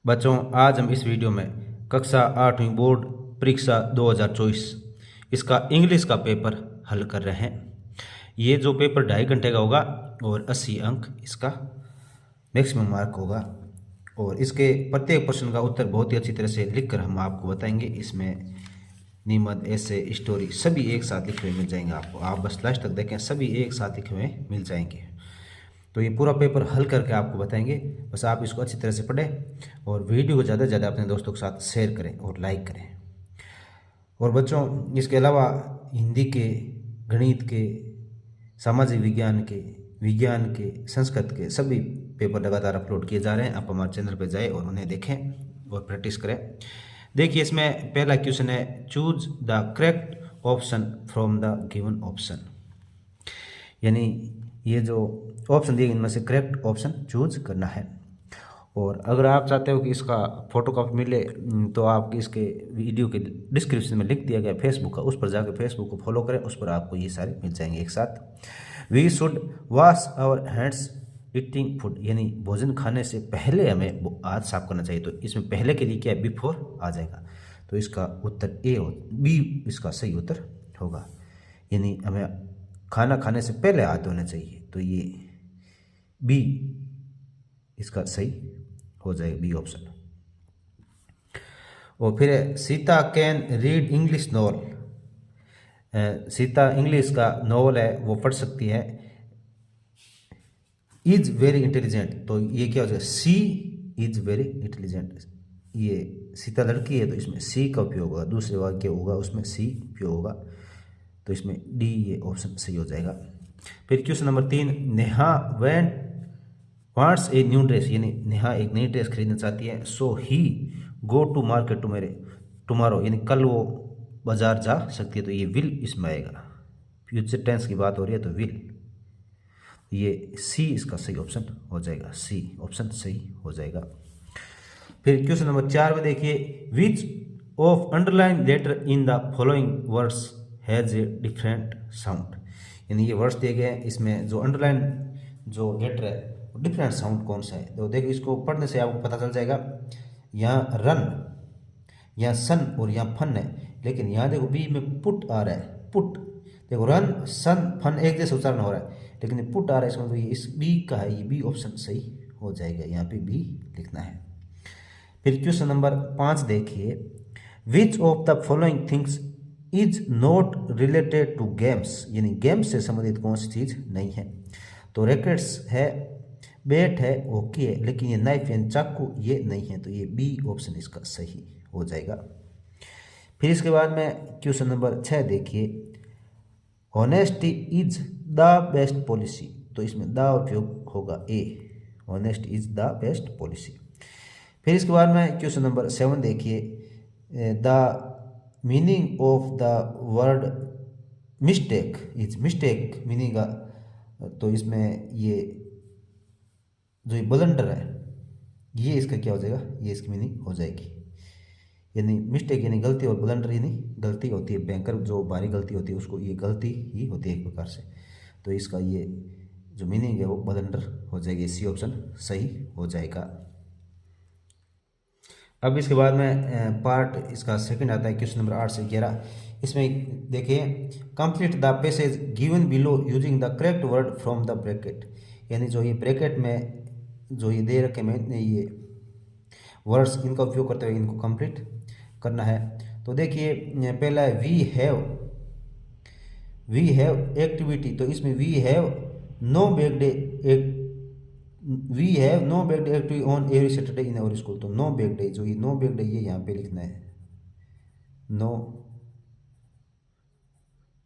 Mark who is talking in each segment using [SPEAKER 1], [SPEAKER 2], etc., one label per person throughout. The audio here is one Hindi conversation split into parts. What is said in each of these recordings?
[SPEAKER 1] बच्चों, आज हम इस वीडियो में कक्षा 8वीं बोर्ड परीक्षा 2024 इसका इंग्लिश का पेपर हल कर रहे हैं। ये जो पेपर 2.5 घंटे का होगा और 80 अंक इसका मैक्सिमम मार्क होगा। और इसके प्रत्येक प्रश्न का उत्तर बहुत ही अच्छी तरह से लिखकर हम आपको बताएंगे। इसमें निबंध, ऐसे, स्टोरी सभी एक साथ लिखे हुए मिल जाएंगे आपको। आप बस लास्ट तक देखें, सभी एक साथ लिखे हुए मिल जाएंगे। तो ये पूरा पेपर हल करके आपको बताएंगे। बस आप इसको अच्छी तरह से पढ़ें और वीडियो को ज़्यादा से ज़्यादा अपने दोस्तों के साथ शेयर करें और लाइक करें। और बच्चों, इसके अलावा हिंदी के, गणित के, सामाजिक विज्ञान के, संस्कृत के सभी पेपर लगातार अपलोड किए जा रहे हैं। आप हमारे चैनल पर जाएँ और उन्हें देखें और प्रैक्टिस करें। देखिए, इसमें पहला क्वेश्चन है, choose the correct option from the given option. यानी ये जो ऑप्शन दिए इनमें से करेक्ट ऑप्शन चूज करना है। और अगर आप चाहते हो कि इसका फोटो कॉपी मिले तो आप इसके वीडियो के डिस्क्रिप्शन में लिख दिया गया फेसबुक का, उस पर जाकर फेसबुक को फॉलो करें, उस पर आपको ये सारे मिल जाएंगे एक साथ। We should wash our hands eating food, यानी भोजन खाने से पहले हमें हाथ साफ करना चाहिए। तो इसमें पहले के लिए क्या है, बिफोर आ जाएगा। तो इसका उत्तर ए हो, बी इसका सही उत्तर होगा। यानी हमें खाना खाने से पहले हाथ धोने चाहिए। तो ये बी इसका सही हो जाएगा, बी ऑप्शन। और फिर Sita can read English novel. Sita English का नॉवल है वो पढ़ सकती है। इज वेरी इंटेलिजेंट, तो ये क्या हो जाएगा, सी इज वेरी इंटेलिजेंट। ये सीता लड़की है तो इसमें सी का उपयोग होगा। दूसरे वाक्य होगा उसमें सी उपयोग होगा। तो इसमें डी ये ऑप्शन सही हो जाएगा। फिर question number 3, Neha wants a new dress, यानी नेहा एक नई ड्रेस खरीदना चाहती है। सो ही गो टू मार्केट टुमारो, यानी कल वो बाजार जा सकती है। तो ये विल इसमें आएगा। फ्यूचर टेंस की बात हो रही है तो विल, ये सी इसका सही ऑप्शन हो जाएगा। सी ऑप्शन सही हो जाएगा। फिर क्वेश्चन नंबर 4 में देखिए, which of underline letter in the following words has a different sound, यानी ये वर्ड्स दिए गए हैं, इसमें जो अंडरलाइन जो लेटर है डिफरेंट साउंड कौन सा है। तो देखो, इसको पढ़ने से आपको पता चल जाएगा। यहाँ रन, यहाँ सन और यहाँ फन है, लेकिन यहाँ देखो बी में पुट आ रहा है। पुट देखो, रन सन फन एक जैसे उच्चारण हो रहा है, लेकिन पुट आ रहा है इसमें, तो ये इस बी का है, ये बी ऑप्शन सही हो जाएगा। यहाँ पे बी लिखना है। फिर क्वेश्चन नंबर 5 देखिए, which of the following things is not related to games, यानी गेम्स से संबंधित कौन सी चीज नहीं है। तो रैकेट्स है, बैट है, हॉकी है, लेकिन ये नाइफ यानी चाकू ये नहीं है। तो ये बी ऑप्शन इसका सही हो जाएगा। फिर इसके बाद में क्वेश्चन नंबर 6 देखिए, honesty is the best policy, तो इसमें द उपयोग होगा A, honest is the best policy. फिर इसके बाद में क्वेश्चन नंबर 7 देखिए, the meaning of the word mistake is, mistake meaning का, तो इसमें ये जो ये ब्लंडर है ये इसका क्या हो जाएगा, ये इसकी मीनिंग हो जाएगी। यानी मिस्टेक यानी गलती और ब्लंडर यानी गलती होती है, भयंकर जो भारी गलती होती है उसको ये गलती ही होती है एक प्रकार से। तो इसका ये जो मीनिंग है वो ब्लंडर हो जाएगी। सी ऑप्शन सही हो जाएगा। अब इसके बाद में पार्ट इसका सेकंड आता है, क्वेश्चन नंबर 8 से 11। इसमें देखिए, complete the passage given below using the correct word from the bracket, यानी जो ये ब्रैकेट में जो ये दे रखे मैंने ये वर्ड्स, इनका उपयोग करते हुए इनको कंप्लीट करना है। तो देखिए, पहला है वी हैव एक्टिविटी, तो इसमें we have no bag day, we have no bag day activity on every Saturday in our school. तो नो बैक डे, जो ये नो बैक डे ये यहाँ पे लिखना है, नो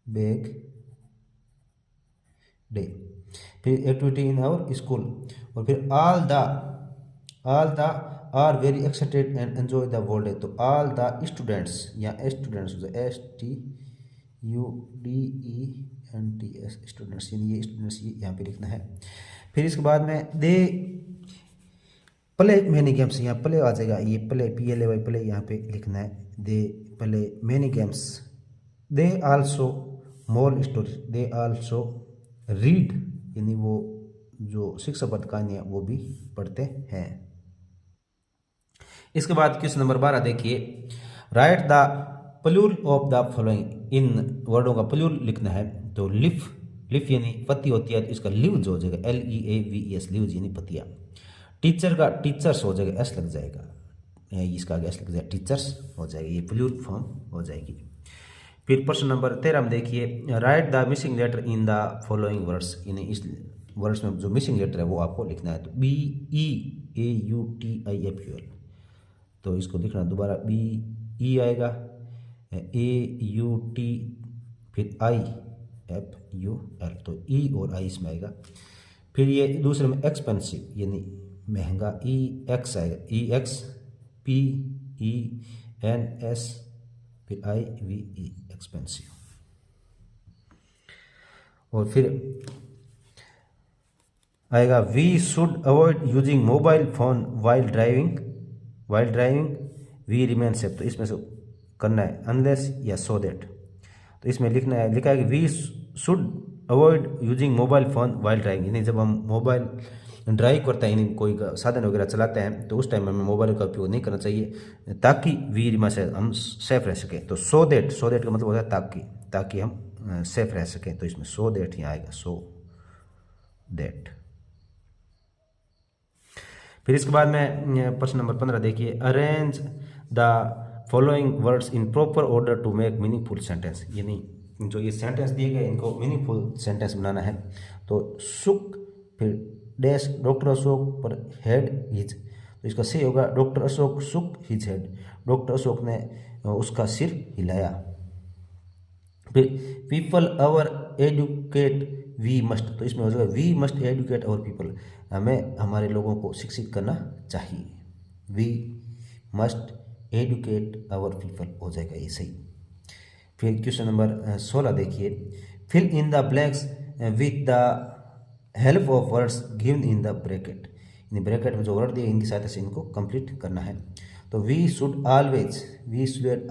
[SPEAKER 1] बैक डे। फिर एक्टिविटी इन आवर स्कूल, और फिर all the are very excited and enjoy the world day. तो ऑल द स्टूडेंट्स, या स्टूडेंट्स STUDENTS स्टूडेंट्स, यानी ये स्टूडेंट्स ये यहाँ पे लिखना है। फिर इसके बाद में दे प्ले मैनी गेम्स, यहाँ प्ले आ जाएगा, ये प्ले PLAY प्ले यहाँ पे लिखना है। They play many games, they also more story, they also read, यानी वो जो शिक्षाप्रद कहानी है वो भी पढ़ते हैं। इसके बाद क्वेश्चन नंबर 12 देखिए, write the plural of the following, इन वर्डों का प्लूरल लिखना है। तो लिफ, लिफ यानी पत्ती होती है, तो इसका लिव्स हो जाएगा, LEAVES, लिव्स यानी पत्तियाँ। टीचर का टीचर्स हो जाएगा, एस लग जाएगा, इसका आगे एस लग जाएगा, टीचर्स हो जाएगा, ये प्लूरल फॉर्म हो जाएगी। फिर प्रश्न नंबर 13 में देखिए, write the missing letter in the following words, यानी इस वर्ड्स में जो मिसिंग लेटर है वो आपको लिखना है। तो BEAUTIFUL, तो इसको लिखना दोबारा, BE आएगा, AUT, फिर IFUL, तो E और I इसमें आएगा। फिर ये दूसरे में एक्सपेंसिव यानी महंगा, EX आएगा, EXPENS, फिर IVE, एक्सपेंसिव। और फिर आएगा, we should avoid using mobile phone while driving, we remain safe, तो इसमें से करना है अनलेस या सो दैट। तो इसमें लिखना है, लिखा है कि we should avoid using mobile phone while driving, यानी जब हम मोबाइल ड्राइव करते हैं, यानी कोई साधन वगैरह चलाते हैं, तो उस टाइम में हमें मोबाइल का उपयोग नहीं करना चाहिए, ताकि वी रिमेन से हम सेफ रह सकें। तो सो दैट, सो दैट का मतलब होता है ताकि हम सेफ रह सकें, तो इसमें सो दैट ही आएगा, सो दैट। फिर इसके बाद में प्रश्न नंबर 15 देखिए, arrange the following words in proper order to make meaningful sentence, यानी जो ये सेंटेंस दिए गए इनको मीनिंगफुल सेंटेंस बनाना है। तो सुख, फिर डैश, डॉक्टर अशोक पर हेड हिज, तो इसका सही होगा, डॉक्टर अशोक सुक हिज हेड, डॉक्टर अशोक ने उसका सिर हिलाया। फिर people our educate we must, तो इसमें हो जाएगा, we must educate our people, हमें हमारे लोगों को शिक्षित करना चाहिए, we must educate our people हो जाएगा ये सही। फिर क्वेश्चन नंबर 16 देखिए, fill in the blanks with the help of words given in the bracket, यानी ब्रैकेट में जो वर्ड दिए इनकी सहायता से इनको कंप्लीट करना है। तो we should always wear,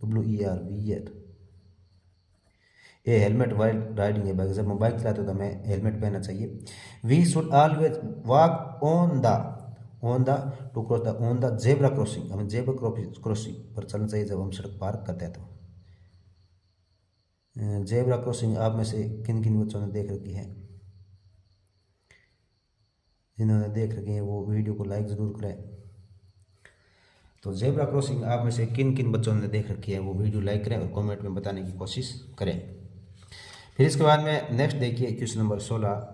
[SPEAKER 1] WER, wear a helmet while riding a bike, जब हम बाइक चलाते हो तो हमें हेलमेट पहनना चाहिए। We should always walk on the to cross the, on the zebra crossing, हमें जेब्रा क्रॉसिंग पर चलना चाहिए जब हम सड़क पार करते हैं। तो जेब्रा क्रॉसिंग आप में से किन किन बच्चों ने देख रखी है? जिन्होंने देख रखी है वो वीडियो को लाइक ज़रूर करें। तो जेब्रा क्रॉसिंग आप में से किन किन बच्चों ने देख रखी है वो वीडियो लाइक करें और कमेंट में बताने की कोशिश करें। फिर इसके बाद में नेक्स्ट देखिए क्वेश्चन नंबर 16,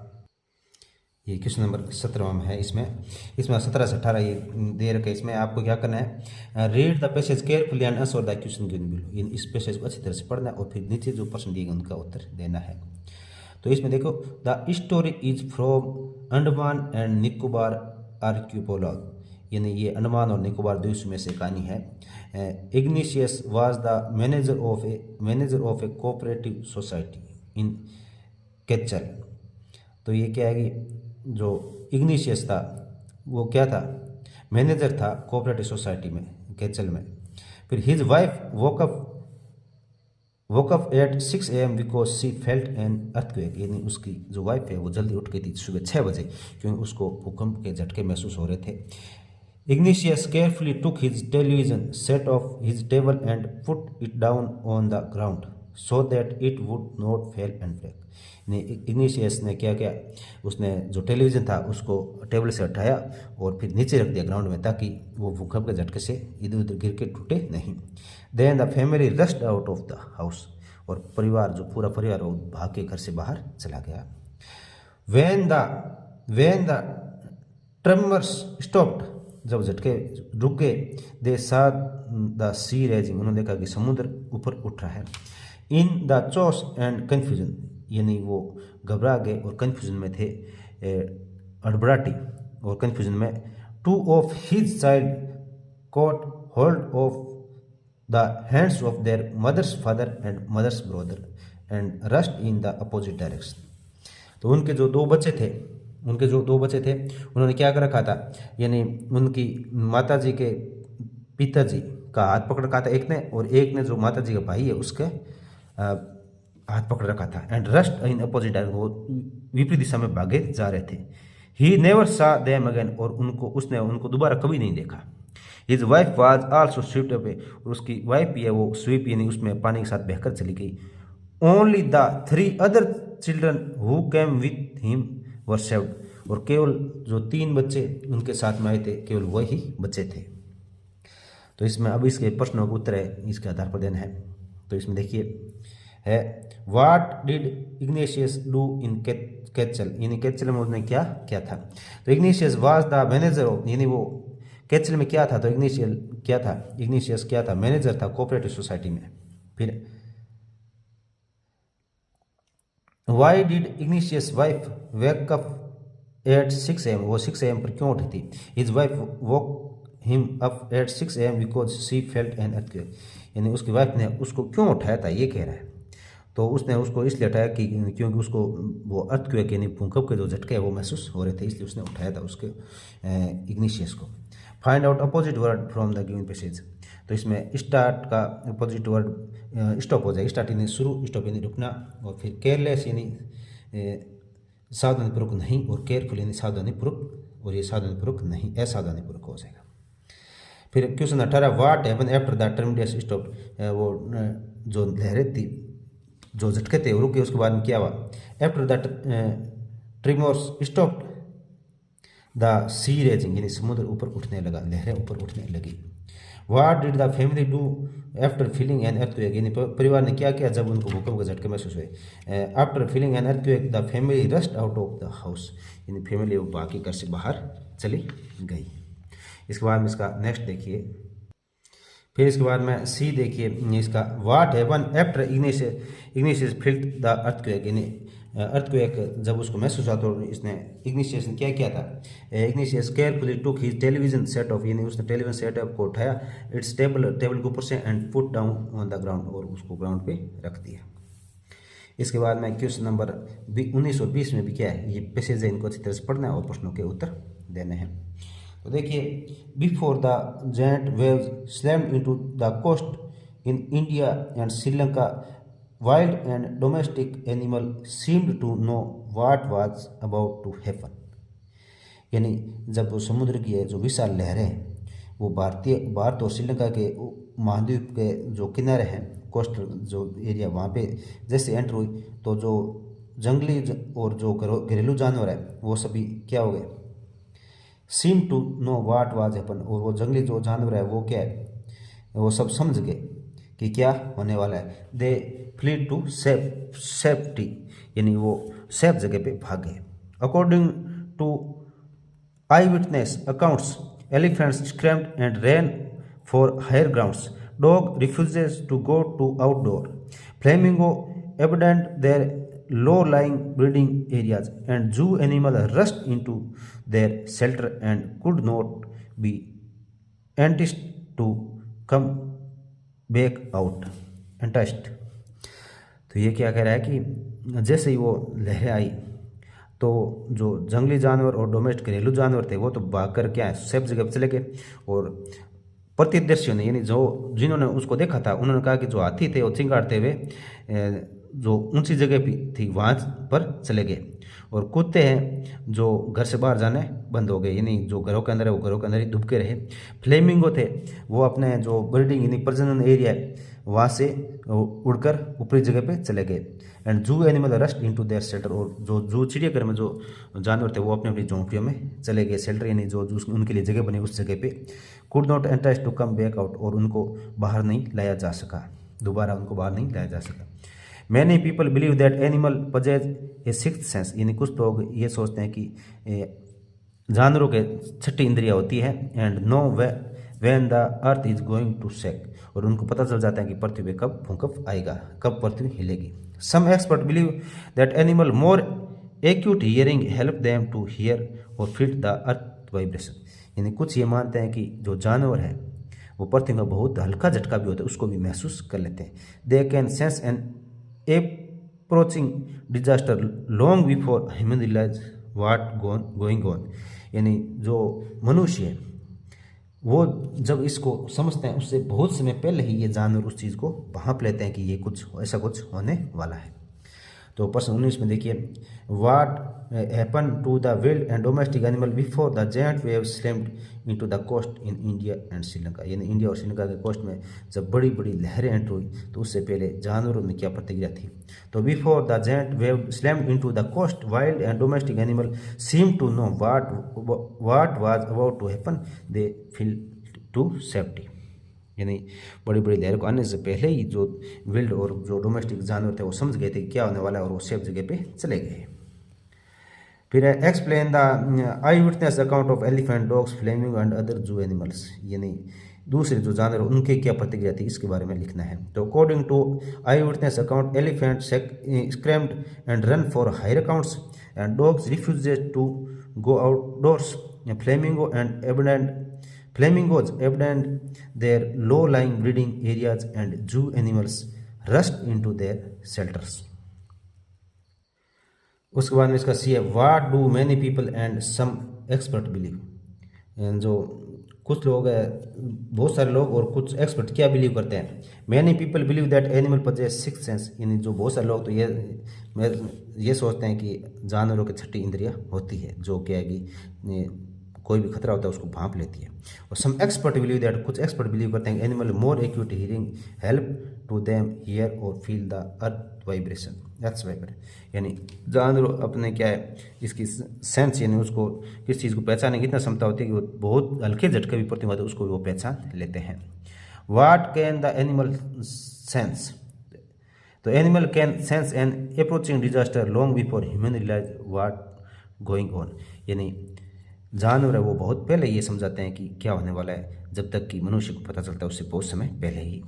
[SPEAKER 1] ये क्वेश्चन नंबर 17 में है। इसमें 17 से 18 ये दे रखे। इसमें आपको क्या करना है, read the passage carefully and answer the question given below, इस पैसेज को अच्छी तरह से पढ़ना है और फिर नीचे जो प्रश्न दिए गए उनका उत्तर देना है। तो इसमें देखो, the story is from Andaman and Nicobar archipelago, यानी ये अंडमान और निकोबार द्वीप में से कहानी है। Ignatius was the manager of a cooperative society in Katchal. तो ये क्या है कि जो इग्निशियस था वो क्या था, मैनेजर था कोऑपरेटिव सोसाइटी में केचल में। फिर his wife woke up at 6 AM because she felt N earthquake, यानी उसकी जो वाइफ है वो जल्दी उठ गई थी सुबह 6 बजे क्योंकि उसको भूकंप के झटके महसूस हो रहे थे। Ignatius carefully took his television set off his table and put it down on the ground so that it would not fall and break. Ignatius ने क्या किया, उसने जो टेलीविज़न था उसको टेबल से हटाया और फिर नीचे रख दिया ग्राउंड में ताकि वो भूकंप के झटके से इधर उधर गिर के टूटे नहीं। Then the family rushed out of the house, और परिवार जो पूरा परिवार वो भाग के घर से बाहर चला गया। व्हेन द ट्रेमर्स स्टॉप्ड, जब झटके रुक गए, दे सा द सी रेजिंग, उन्होंने देखा कि समुद्र ऊपर उठ रहा है। इन द चॉस एंड कन्फ्यूजन, यानी वो घबरा गए और कन्फ्यूजन में थे, अड़बड़ाटी और कन्फ्यूजन में। Two of his child caught hold of the hands of their mother's father and mother's brother and rushed in the opposite direction. तो उनके जो दो बच्चे थे उन्होंने क्या कर रखा था, यानी उनकी माताजी के पिताजी का हाथ पकड़ रखा था एक ने, और एक ने जो माताजी का भाई है उसके हाथ पकड़ रखा था। And rushed in opposite direction, वो विपरीत दिशा में भागे जा रहे थे। ही नेवर सा देम अगेन, और उसने उनको दोबारा कभी नहीं देखा। His wife was also swept away, और उसकी वाइफ भी है वो स्वीप यानी उसमें पानी के साथ बहकर चली गई। Only the 3 other children who came with him were saved, और केवल जो 3 बच्चे उनके साथ में आए थे केवल वही बच्चे थे। तो इसमें अब इसके प्रश्नों का उत्तर है इसके आधार पर देना है। तो इसमें देखिए है what did Ignatius do in Katchal, यानी कैचल में उसने क्या क्या था। तो Ignatius was the manager of, यानी वो कैचल में क्या था, तो इग्नेशियस क्या था, मैनेजर था कोऑपरेटिव सोसाइटी में। फिर why did Ignatius wife wake up at 6 AM, वो 6 AM पर क्यों उठी थी। His wife woke him up at 6 AM because C felt N earthquake, यानी उसकी वाइफ ने उसको क्यों उठाया था ये कह रहा है। तो उसने उसको इसलिए उठाया कि क्योंकि उसको वो अर्थक्वेक यानी भूकंप के जो झटके वो महसूस हो रहे थे, इसलिए उसने उठाया था उसके इग्नेशियस को। Find out opposite word from the given passage, तो इसमें स्टार्ट का अपोजिट वर्ड स्टॉप हो जाएगा। स्टार्ट यानी शुरू, स्टॉप यानी रुकना, और फिर केयरलेस यानी सावधानीपूर्वक नहीं, और केयरफुल यानी सावधानीपूर्वक, और ये सावधानीपूर्वक नहीं असावधानीपूर्वक हो जाएगा। फिर question 18 what happen after the terminus stop, वो जो लहरें थी जो झटके थे रुके उसके बाद में क्या हुआ। After the tremors stopped the sea rising, यानी समुद्र ऊपर उठने लगा, लहरें ऊपर उठने लगी। What did the family do after feeling an earthquake, यानी परिवार ने क्या किया जब उनको भूकंप के झटके महसूस हुए। After feeling an earthquake the family rushed out of the house, यानी फैमिली बाकी घर से बाहर चली गई। इसके बाद में इसका नेक्स्ट देखिए, फिर इसके बाद में सी देखिए इसका what happen after Ignatius field the earthquake, यानी अर्थक्वेक जब उसको महसूस हुआ तो इसने इग्नेशियस ने क्या किया था। Ignatius carefully took his television set of, यानी उसने टेलीविजन सेटअप को उठाया इट्स टेबल के ऊपर से and put down on the ground, और उसको ग्राउंड पे रख दिया। इसके बाद में क्वेश्चन नंबर 19 और 20 में भी क्या है, ये पैसेज है, इनको अच्छी तरह से पढ़ना है और प्रश्नों के उत्तर देने हैं। तो देखिए before the giant waves slammed into the coast in India and Sri Lanka wild and domestic animal seemed to know what was about to happen, यानी जब वो समुद्र की जो विशाल लहरें वो भारत और श्रीलंका के महाद्वीप के जो किनारे हैं कोस्टल जो एरिया वहाँ पे जैसे एंटर हुई तो जो जंगली और जो घरेलू जानवर है वो सभी क्या हो गए, seem to know what was happen, और वो जंगली जो जानवर है वो क्या है, वो सब समझ गए कि क्या होने वाला है। दे फ्लीड टू सेफ्टी, यानी वो सेफ जगह पे भाग गए। According to eyewitness accounts elephants scrammed and ran for higher grounds, dog refuses to go to outdoor, flamingo abandoned their low-lying breeding areas and zoo animals rushed into their shelter and could not be enticed to come back out. enticed तो ये क्या कह रहा है कि जैसे ही वो लहरें आई तो जो जंगली जानवर और डोमेस्टिक घरेलू जानवर थे वो तो भाग कर क्या है सेफ जगह पर चले गए, और प्रतिदर्शियों ने यानी जो जिन्होंने उसको देखा था उन्होंने कहा कि जो हाथी थे वो चिंगाड़ते हुए जो ऊंची जगह भी थी वहाँ पर चले गए, और कुत्ते हैं जो घर से बाहर जाने बंद हो गए, यानी जो घरों के अंदर है वो घरों के अंदर ही दुबके रहे। फ्लेमिंगो थे वो अपने जो ब्रीडिंग यानी प्रजनन एरिया है वहाँ से उड़कर ऊपरी जगह पे चले गए। एंड जू animal rust into their shelter, और जो जू चिड़ियाघर में जो जानवर थे वो अपनी अपनी झोंपड़ियों में चले गए, शेल्टर यानी जो उनके लिए जगह बनी उस जगह पे। Could not entice to come back out, और उनको बाहर नहीं लाया जा सका, दोबारा उनको बाहर नहीं लाया जा सका। Many people believe that animal पजेज A sixth sense, यानी कुछ लोग ये सोचते हैं कि जानवरों के छठी इंद्रिया होती है। And know when the earth is going to shake, और उनको पता चल जाता है कि पृथ्वी पे कब भूकंप आएगा, कब पृथ्वी हिलेगी। Some expert believe that animal more acute hearing help them to hear और फील द अर्थ वाइब्रेशन, यानी कुछ ये मानते हैं कि जो जानवर है वो पृथ्वी का बहुत हल्का झटका भी होता है उसको भी महसूस कर लेते हैं। They can sense N approaching disaster long before human realize what going on, यानी जो मनुष्य है वो जब इसको समझते हैं उससे बहुत समय पहले ही ये जानवर उस चीज़ को भांप लेते हैं कि ये कुछ ऐसा कुछ होने वाला है। तो प्रश्न 19 में देखिए, what happen to the wild and domestic animal before the giant wave slammed into the coast in India and Sri Lanka. यानी इंडिया और श्रीलंका के कोस्ट में जब बड़ी बड़ी लहरें एंटर हुई तो उससे पहले जानवरों में क्या प्रतिक्रिया थी। तो before the giant wave slammed into the coast wild and domestic animal seem to know what was about to happen, they feel to safety. यानी बड़ी बड़ी लहर को आने से पहले ही जो विल्ड और जो डोमेस्टिक जानवर थे वो समझ गए थे क्या होने वाला है और वो सेफ जगह पे चले गए। फिर explain the I witness account of elephant, dogs, flamingo and other जू एनिमल्स। यानी दूसरे जो जानवर उनके क्या प्रतिक्रिया थी इसके बारे में लिखना है। तो according to eyewitness account, elephant scrammed and run for higher accounts and dogs refused to go outdoors, Flamingos abandoned their low-lying breeding areas and zoo animals rushed into their shelters. उसके बाद में इसका सी है, what do many people and some expert believe. जो कुछ लोग हैं, बहुत सारे लोग और कुछ एक्सपर्ट क्या बिलीव करते हैं। Many people believe that animal possess six sense. यानी जो बहुत सारे लोग तो ये सोचते हैं कि जानवरों की छठी इंद्रिया होती है जो क्या है कि कोई भी खतरा होता है उसको भांप लेती है। और सम एक्सपर्ट बिलीव दैट, कुछ एक्सपर्ट बिलीव करते हैं animal more acute hearing help to them hear और feel the earth vibration, earth vibration. यानी जानवर अपने क्या है इसकी सेंस, यानी उसको किस चीज़ को पहचानने की इतना क्षमता होती है कि वो बहुत हल्के झटके भी पड़ते हैं उसको वो पहचान लेते हैं। What can the animal sense, तो animal can sense an approaching disaster long before human realize what going on. यानी जानवर है वो बहुत पहले ये समझाते हैं कि क्या होने वाला है, जब तक कि मनुष्य को पता चलता है उससे बहुत समय पहले ही।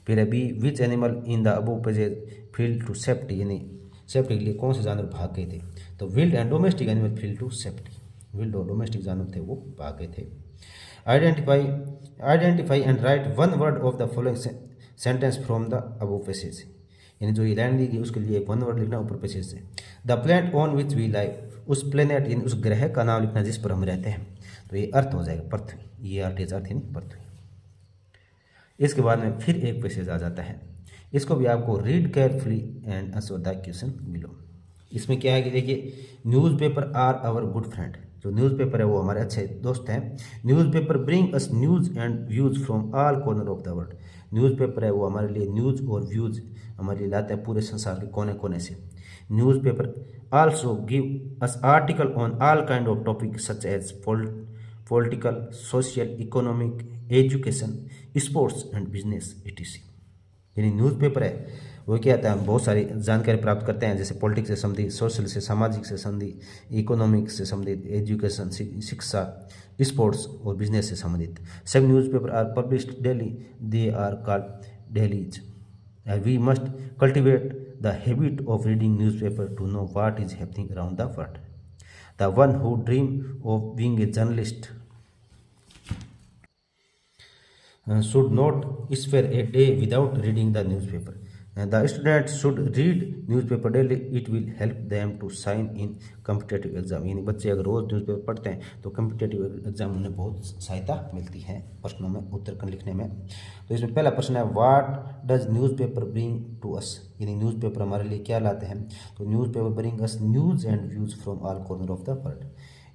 [SPEAKER 1] फिर अभी which animal in the above pages feel to safety, यानी सेफ्टी के लिए कौन से जानवर भाग गए थे। तो wild and domestic animal feel to safety, wild और डोमेस्टिक जानवर थे वो भाग गए थे। Identify and write one word of the following sentence from the above passage. यानी जो ये लाइन ली गई उसके लिए एक वन वर्ड लिखना ऊपर पैसेज से। The planet on which we live, उस प्लेनेट यानी उस ग्रह का नाम लिखना जिस पर हम रहते हैं। तो ये अर्थ हो जाएगा, पृथ्वी। ये अर्थ यानी पृथ्वी। इसके बाद में फिर एक पैसेज आ जाता है, इसको भी आपको read carefully and answer the question below. इसमें क्या है कि देखिए, newspaper are our good friend. जो न्यूज़पेपर है वो हमारे अच्छे दोस्त हैं। Newspaper bring us news and views from all corner of the world. Newspaper है वो हमारे लिए न्यूज़ और व्यूज़ हमारे लिए लाते हैं पूरे संसार के कोने कोने से। Newspaper also give us article on all kind of topics such as political, social, economic, education, sports and business etc. यानी न्यूज़पेपर है वो क्या आता है, हम बहुत सारी जानकारी प्राप्त करते हैं, जैसे पॉलिटिक्स से संबंधित, सोशल से सामाजिक से संबंधित, इकोनॉमिक से संबंधित, एजुकेशन शिक्षा, स्पोर्ट्स और बिजनेस से संबंधित। सब newspaper are published daily, they are called dailies. We must cultivate the habit of reading newspaper to know what is happening around the world. The one who dream of being a journalist should not spare a day without reading the newspaper. The students should read newspaper daily. It will help them to sign in competitive exam. यानी बच्चे अगर रोज न्यूज़पेपर पढ़ते हैं तो कम्पिटेटिव एग्जाम उन्हें बहुत सहायता मिलती है प्रश्नों में उत्तर लिखने में। तो इसमें पहला प्रश्न है, what does newspaper bring to us. यानी न्यूज़पेपर हमारे लिए क्या लाते हैं। तो newspaper bring us news and views from all corner of the world.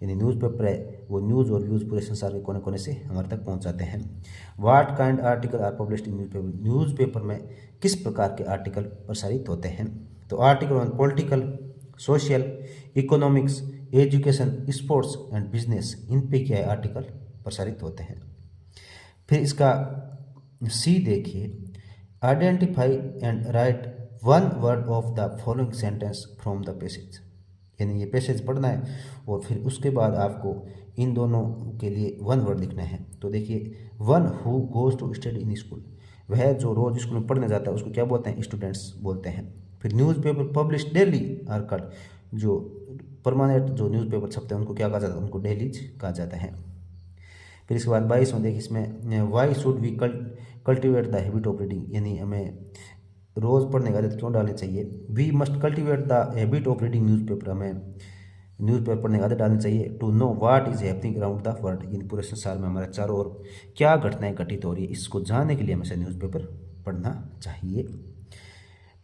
[SPEAKER 1] यानी न्यूज़पेपर है वो न्यूज़ और व्यूज़ पूरे संसार के कोने कोने से हमारे तक पहुंचाते हैं। What kind article are published in newspaper. Newspaper में किस प्रकार के आर्टिकल प्रसारित होते हैं। तो article on political, social, economics, education, sports and business, इन पे क्या है आर्टिकल प्रसारित होते हैं। फिर इसका सी देखिए, identify and write one word of the following sentence from the passage. यानी ये पैसेज पढ़ना है और फिर उसके बाद आपको इन दोनों के लिए वन वर्ड लिखना है। तो देखिए, one who goes to study in school, वह जो रोज स्कूल में पढ़ने जाता है उसको क्या बोलते हैं, स्टूडेंट्स बोलते हैं। फिर newspaper publish daily R called, जो परमानेंट जो न्यूज़पेपर छपते हैं उनको क्या कहा जाता है, उनको डेलीज कहा जाता है। फिर इसके बाद 22 में देखिए, इसमें why should we cultivate the habit of reading. यानी हमें रोज़ पढ़ने की आदत क्यों डालनी चाहिए। We must cultivate the habit of reading newspaper, हमें न्यूज़पेपर पढ़ने की आदत डालनी चाहिए। To know what is happening around the world, इन पूरे संसार में हमारे चारों ओर क्या घटनाएं घटित हो रही है, इसको जानने के लिए हमेशा न्यूज़पेपर पढ़ना चाहिए।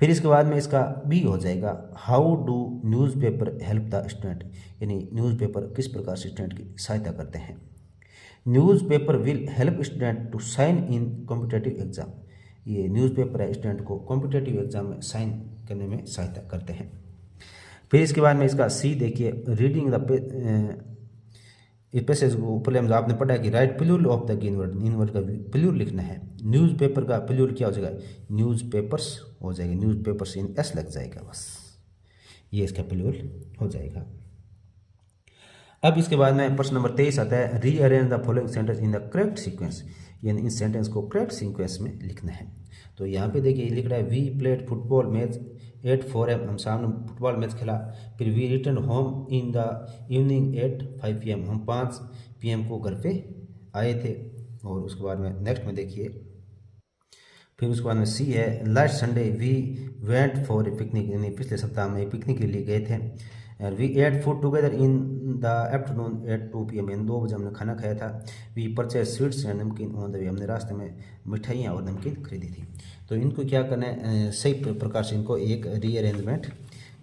[SPEAKER 1] फिर इसके बाद में इसका बी हो जाएगा, how do newspaper help the student, यानी न्यूज़पेपर किस प्रकार से स्टूडेंट की सहायता करते हैं। Newspaper will help student to shine in competitive exam, ये न्यूज़पेपर है स्टूडेंट को कॉम्पिटेटिव एग्जाम में साइन करने में सहायता करते हैं। फिर इसके बाद में इसका सी देखिए, रीडिंग द इस पैसेज को ऊपर हम आपने पढ़ा है कि राइट प्लूरल ऑफ द गिवन वर्ड, इन वर्ड का प्लूरल लिखना है। न्यूज़पेपर का प्लूरल क्या हो जाएगा, न्यूज़पेपर्स हो जाएगा, न्यूज़पेपर्स इन एस लग जाएगा, बस ये इसका प्लूरल हो जाएगा। अब इसके बाद में प्रश्न नंबर 23 आता है, rearrange the following sentence in the correct sequence, यानी इन सेंटेंस को करेक्ट सीक्वेंस में लिखना है। तो यहाँ पे देखिए लिख रहा है, we played football match at 4 AM, हम शाम में फुटबॉल मैच खेला। फिर we return home in the evening at 5 PM, हम 5 PM को घर पे आए थे। और उसके बाद में नेक्स्ट में देखिए, फिर उसके बाद में सी है, last Sunday we went for a picnic, यानी पिछले सप्ताह में पिकनिक के लिए गए थे। We ate food together in the afternoon at 2 PM, यानी 2 बजे हमने खाना खाया था। We purchase sweets and namkeen on the way, हमने रास्ते में मिठाइयाँ और नमकीन खरीदी थी। तो इनको क्या करना है, सही प्रकार से इनको एक रीअरेंजमेंट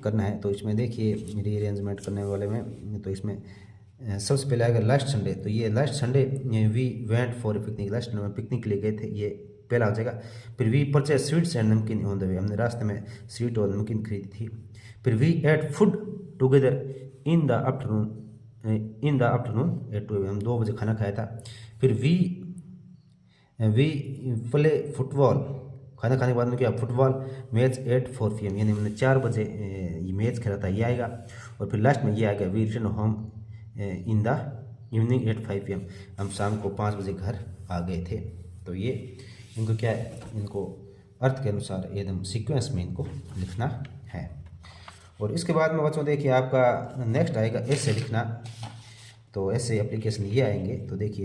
[SPEAKER 1] करना है। तो इसमें देखिए रीअरेंजमेंट करने वाले में, तो इसमें सबसे पहले आएगा लास्ट संडे, तो ये last Sunday we went for a picnic, last Sunday में पिकनिक के लिए गए थे, ये पहला हो जाएगा। फिर we purchase sweets and namkeen on the way, हमने रास्ते में स्वीट और नमकीन खरीदी थी। फिर we ate food together in the afternoon at 2 AM, हम 2 बजे खाना खाया था। फिर वी प्ले फुटबॉल, खाना खाने के बाद में क्या, फुटबॉल मैच एट 4 PM, यानी हमने 4 बजे ये मैच खेला था, ये आएगा। और फिर लास्ट में ये आएगा, we return home in the evening at 5 PM, हम शाम को 5 बजे घर आ गए थे। तो ये इनको क्या है, इनको अर्थ के अनुसार एकदम सीक्वेंस में इनको लिखना है। और इसके बाद में बच्चों देखिए आपका नेक्स्ट आएगा ऐसे लिखना, तो ऐसे एप्लीकेशन ये आएंगे। तो देखिए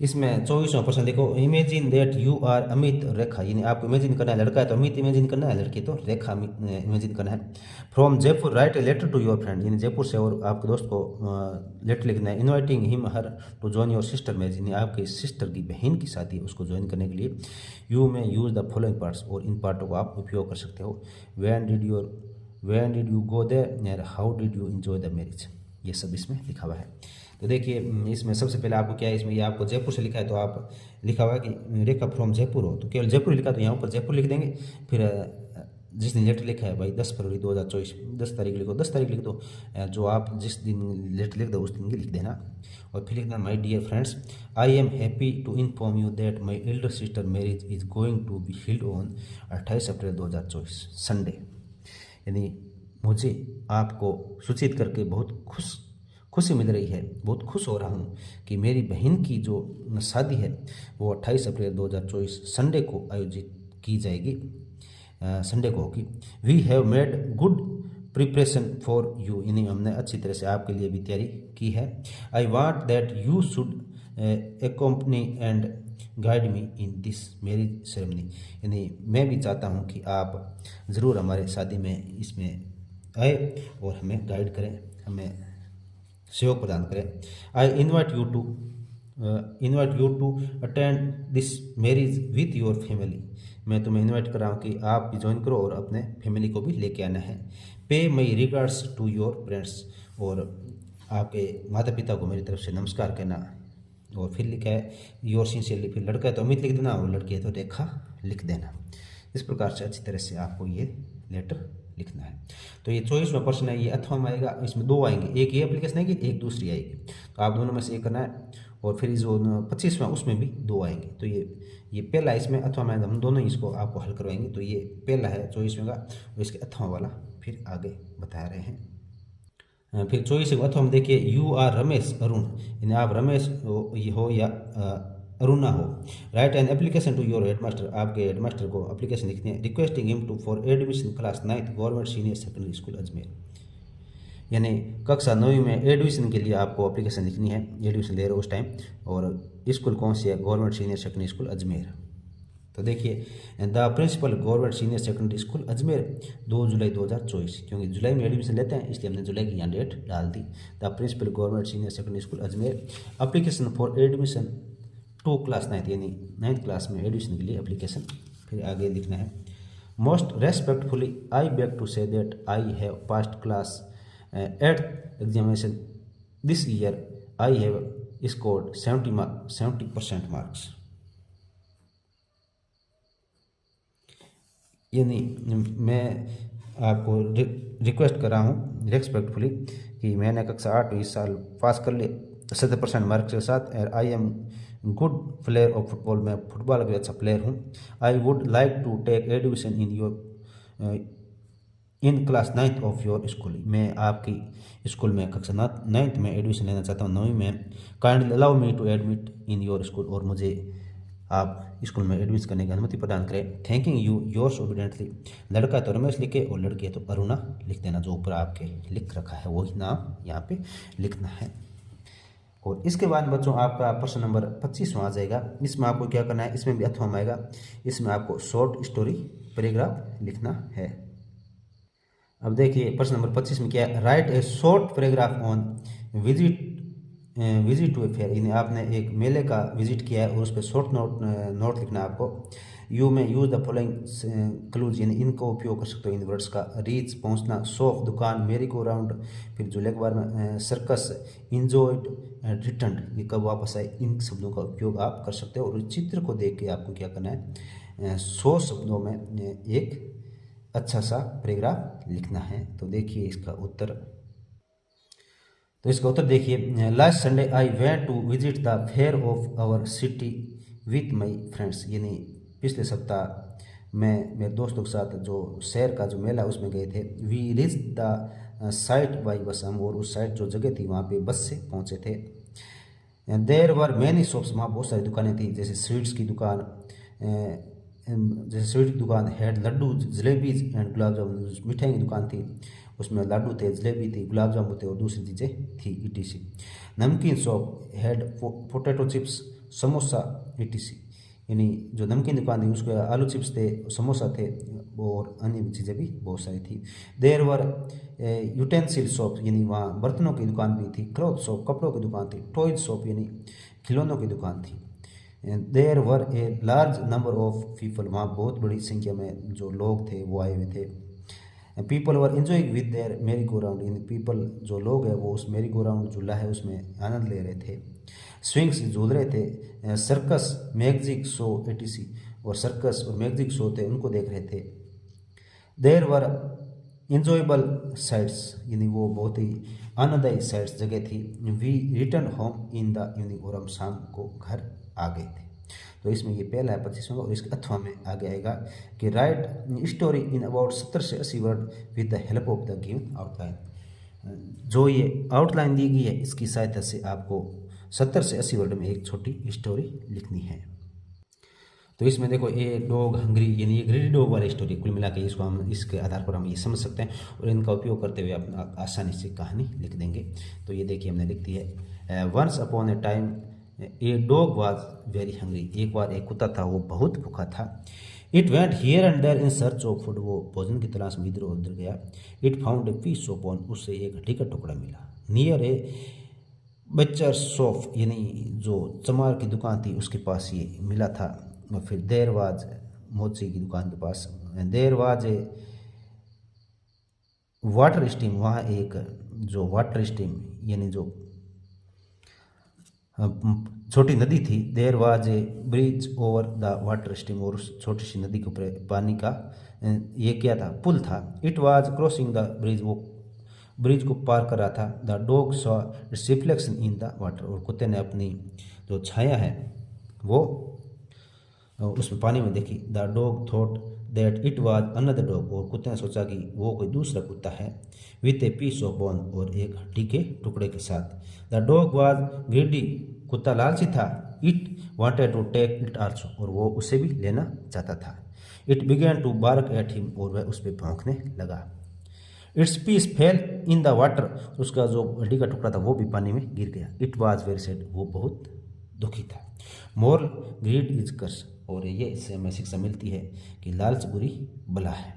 [SPEAKER 1] इसमें 24वां प्रश्न देखो, imagine that you are Amit Rekha, यानी आपको इमेजिन करना है, लड़का है तो अमित इमेजिन करना है, लड़की तो रेखा इमेजिन करना है। From Jaipur write a letter to your friend, यानी जयपुर से और आपके दोस्त को लेटर लिखना है। Inviting him her to join your sister marriage, यानी आपकी सिस्टर की बहन की शादी उसको ज्वाइन करने के लिए यू में यूज द फॉलोइंग पार्ट्स, और इन पार्टों को आप उपयोग कर सकते हो। When did you go there, how did you enjoy the marriage, ये सब इसमें लिखा हुआ है। तो देखिए इसमें सबसे पहले आपको क्या है, इसमें ये आपको जयपुर से लिखा है, तो आप लिखा हुआ है कि रेखा फ्रॉम जयपुर हो, तो केवल जयपुर लिखा, तो यहाँ पर जयपुर लिख देंगे। फिर जिस दिन लेटर लिखा है भाई 10 फरवरी 2024, 10 तारीख लिखो, 10 तारीख लिख दो, जो आप जिस दिन लेटर लिख दो उस दिन की लिख देना। और फिर लिखना, my dear friends, I am happy to inform you that my elder sister marriage is going to be held on 28 April 2024 Sunday, यानी मुझे आपको सूचित करके बहुत खुशी मिल रही है, बहुत खुश हो रहा हूँ कि मेरी बहन की जो शादी है वो 28 अप्रैल 2024 संडे को आयोजित की जाएगी, संडे को होगी। We have made good preparation for you, यानी हमने अच्छी तरह से आपके लिए भी तैयारी की है। I want that you should accompany and guide me in this marriage ceremony, यानी मैं भी चाहता हूँ कि आप ज़रूर हमारे शादी में इसमें आए और हमें गाइड करें, हमें सहयोग प्रदान करें। I invite you to attend this marriage with your family, मैं तुम्हें इन्वाइट कर रहा हूँ कि आप भी ज्वाइन करो और अपने फैमिली को भी लेके आना है। Pay my regards to your parents, और आपके माता पिता को मेरी तरफ से नमस्कार कहना। और फिर लिखा है योर सिंसियरली, फिर लड़का है तो अमित लिख देना और लड़की है तो रेखा लिख देना। इस प्रकार से अच्छी तरह से आपको ये लेटर लिखना है। तो ये 24वां प्रश्न है, ये अथवा में आएगा, इसमें 2 आएंगे, एक ये एप्लीकेशन आएगी, एक दूसरी आएगी, तो आप दोनों में से एक करना है। और फिर जो 25वां उसमें भी 2 आएंगे, तो ये पहला इसमें अथवा में हम दोनों ही इसको आपको हल करवाएंगे। तो ये पहला है 24वें का, और इसके अथवा वाला फिर आगे बता रहे हैं। फिर 24वें अथवा में देखिए, यू आर रमेश अरुण, यानी आप रमेश हो या अरुणा हो। Write an application to your headmaster, आपके हेडमास्टर को एप्लीकेशन लिखनी है। Requesting him to for admission class 9th government senior secondary school Ajmer, यानी कक्षा 9वीं में एडमिशन के लिए आपको एप्लीकेशन लिखनी है, एडमिशन ले रहे हो उस टाइम, और स्कूल कौन सी है, government senior secondary school Ajmer. तो देखिए, the principal government senior secondary school Ajmer 2 July 2024, क्योंकि जुलाई में एडमिशन लेते हैं इसलिए हमने जुलाई की यहाँ डेट डाल दी। The principal government senior secondary school Ajmer application for admission to class 9th, यानी 9th क्लास में एडमिशन के लिए एप्लीकेशन फिर आगे लिखना है most respectfully I beg to say that I have passed class 8th examination this year I have scored 70% marks. यानी मैं आपको रिक्वेस्ट कर रहा हूँ रेस्पेक्टफुली कि मैंने कक्षा 8 इस साल पास कर ले 70% मार्क्स के साथ। I am good player of football, मैं फुटबॉल का अच्छा प्लेयर हूँ। I would like to take admission in your in class 9th of your school, मैं आपकी स्कूल में कक्षा 9th में एडमिशन लेना चाहता हूँ, 9वीं में। Kindly allow me to admit in your school, और मुझे आप स्कूल में एडमिशन करने की अनुमति प्रदान करें। थैंकिंग यू योर्स ओबीडियंटली, लड़का है तो रमेश लिखे और लड़की है तो अरुणा लिख देना, जो ऊपर आपके लिख रखा है वही नाम यहाँ पे लिखना है। और इसके बाद बच्चों आपका प्रश्न नंबर 25 आ जाएगा। इसमें आपको क्या करना है, इसमें भी अथवा आएगा, इसमें आपको शॉर्ट स्टोरी पैराग्राफ लिखना है। अब देखिए प्रश्न नंबर 25 में क्या है, write a short paragraph on visit to a fair, यानी आपने एक मेले का विजिट किया है और उस पर शॉर्ट नोट लिखना है आपको। यू में यूज द फॉलोइंग क्लूज, यानी इनको उपयोग कर सकते हो इन वर्ड्स का। रीच पहुंचना, शॉप दुकान, मेरी गो राउंड, फिर झूले के बारे में, सर्कस, इंजॉयड, रिटर्न, ये कब वापस आए, इन शब्दों का उपयोग आप कर सकते हो। और इस चित्र को देख के आपको क्या करना है, 100 शब्दों में एक अच्छा सा पैराग्राफ लिखना है। तो देखिए इसका उत्तर, तो इसका उत्तर देखिए, last Sunday I went to visit the fair of our city with my friends, यानी पिछले सप्ताह मैं मेरे दोस्तों के साथ जो शहर का जो मेला उसमें गए थे। We reach the site by bus, हम और उस साइट जो जगह थी वहाँ पे बस से पहुँचे थे। देयर वर मैनी शॉप्स, वहाँ बहुत सारी दुकानें थी, जैसे स्वीट्स की दुकान, जैसे स्वीट की दुकान had Laddu jalebis and gulab jamun, मिठाई की दुकान थी, उसमें लड्डू थे, जलेबी थी, गुलाब जामुन थे और दूसरी चीज़ें थी ETC। नमकीन shop had potato chips, samosa ETC, यानी जो नमकीन दुकान थी उसके आलू चिप्स थे, समोसा थे और अन्य चीज़ें भी बहुत सारी थी। देयर वर यूटेंसिल शॉप, यानी वहाँ बर्तनों की दुकान भी थी। क्लॉथ शॉप, कपड़ों की दुकान थी। टॉयज शॉप, यानी खिलौनों की दुकान थी। There were a large number of people, वहाँ बहुत बड़ी संख्या में जो लोग थे वो आए हुए थे। People were enjoying with their मेरी गो राउंड, यानी पीपल जो लोग हैं वो उस मेरी गो राउंड झूला है उसमें आनंद ले रहे थे। स्विंग्स झूल रहे थे। सर्कस, मैजिक शो ETC, और सर्कस और मैजिक शो थे उनको देख रहे थे। देयर वर इंजॉयबल साइट्स, यानी वो बहुत ही आनंददायी साइट्स जगह थी। We return home in the evening, और हम शाम को घर आ गए थे। तो इसमें ये पहला है 25वां, और इसके अथवा में आगे आएगा कि राइट स्टोरी इन अबाउट 70 से 80 word with the help of द गिवन आउटलाइन। जो ये आउटलाइन दी गई है इसकी सहायता से आपको 70 से 80 वर्ड में एक छोटी स्टोरी लिखनी है। तो इसमें देखो ए डॉग हंग्री, यानी ये ग्रेडी डॉग वाली स्टोरी, कुल मिला के इसको हम इसके आधार पर हम ये समझ सकते हैं और इनका उपयोग करते हुए आप आसानी से कहानी लिख देंगे। तो ये देखिए हमने लिख दी है, once upon a time a dog was very hungry, एक बार एक कुत्ता था वो बहुत भूखा था। It went here and there in search of food, वो भोजन की तलाश में इधर उधर गया। It found a piece of bone, उससे एक हड्डी का टुकड़ा मिला। नियर ए बच्चर शॉप, यानी जो चमार की दुकान थी उसके पास ये मिला था। और फिर देर वाज, मोची की दुकान के पास, there was a water stream, वहाँ एक जो वाटर स्ट्रीम यानी जो छोटी नदी थी। देर was A bridge over the water stream, और उस छोटी सी नदी के ऊपर पानी का ये क्या था, पुल था। It was crossing the bridge, वो ब्रिज को पार कर रहा था। The dog saw it's reflection in the water, और कुत्ते ने अपनी जो छाया है वो उसमें पानी में देखी। The dog thought that it was another dog, और कुत्ते ने सोचा कि वो कोई दूसरा कुत्ता है। With a piece of bone, और एक हड्डी के टुकड़े के साथ। द डॉग वाज ग्रीडी, कुत्ता लालची था। It wanted to take it also, और वो उसे भी लेना चाहता था। It began to bark at him, और वह उस पर भौंकने लगा। Its piece fell in the water, उसका जो हड्डी का टुकड़ा था वो भी पानी में गिर गया। इट वाज वेरी सैड, वो बहुत दुखी था। मोरल, ग्रीड इज कर्स, और ये इससे हमें शिक्षा मिलती है कि लालच बुरी बला है।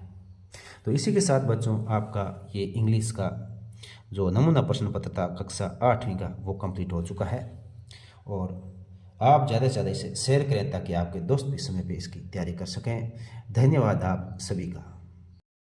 [SPEAKER 1] तो इसी के साथ बच्चों आपका ये इंग्लिश का जो नमूना प्रश्न पत्र था कक्षा 8वीं का वो कंप्लीट हो चुका है। और आप ज़्यादा से ज़्यादा इसे शेयर करें ताकि आपके दोस्त भी समय पे इसकी तैयारी कर सकें। धन्यवाद आप सभी का।